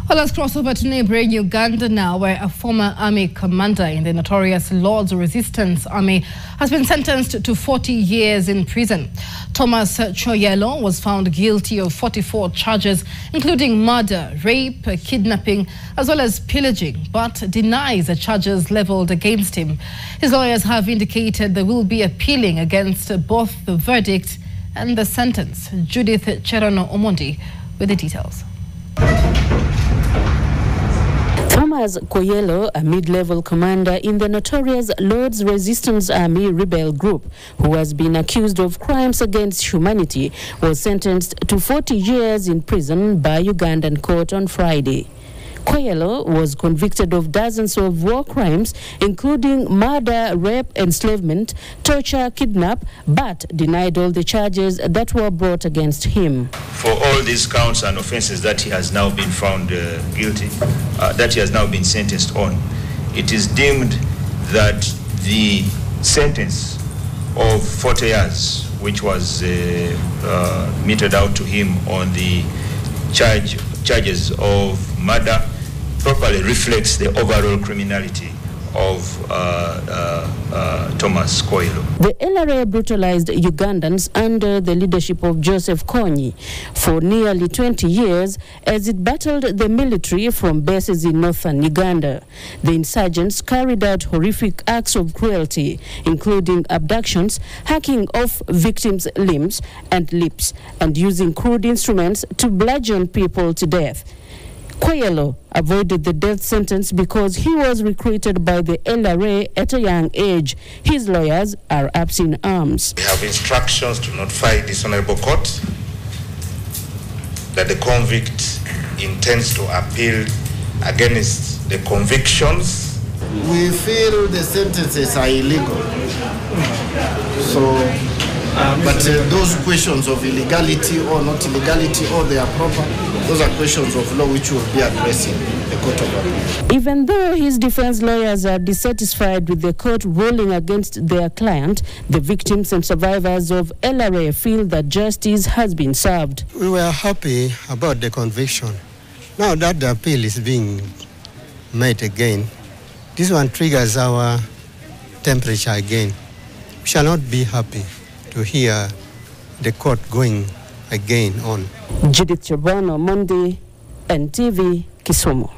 Well, let's cross over to neighboring Uganda now, where a former army commander in the notorious Lord's Resistance Army has been sentenced to 40 years in prison. Thomas Choyelo was found guilty of 44 charges, including murder, rape, kidnapping, as well as pillaging, but denies the charges leveled against him. His lawyers have indicated they will be appealing against both the verdict and the sentence. Judith Cherano Omondi with the details. Thomas Choyelo, a mid-level commander in the notorious Lord's Resistance Army rebel group, who has been accused of crimes against humanity, was sentenced to 40 years in prison by Ugandan court on Friday. Choyelo was convicted of dozens of war crimes, including murder, rape, enslavement, torture, kidnap, but denied all the charges that were brought against him. For all these counts and offenses that he has now been found guilty, that he has now been sentenced on, it is deemed that the sentence of 40 years, which was meted out to him on the charges of murder, properly reflects the overall criminality of Thomas Choyelo. The LRA brutalized Ugandans under the leadership of Joseph Kony for nearly 20 years as it battled the military from bases in northern Uganda. The insurgents carried out horrific acts of cruelty, including abductions, hacking off victims' limbs and lips, and using crude instruments to bludgeon people to death. Choyelo avoided the death sentence because he was recruited by the LRA at a young age. His lawyers are up in arms. We have instructions to notify this honorable court that the convict intends to appeal against the convictions. We feel the sentences are illegal. But those questions of illegality or not illegality or they are proper, those are questions of law which will be addressing the court of appeal. Even though his defense lawyers are dissatisfied with the court ruling against their client, the victims and survivors of LRA feel that justice has been served. We were happy about the conviction. Now that the appeal is being made again, this one triggers our temperature again. We shall not be happy to hear the court going again on. Judith Cherano, Monday, NTV, Kisumu.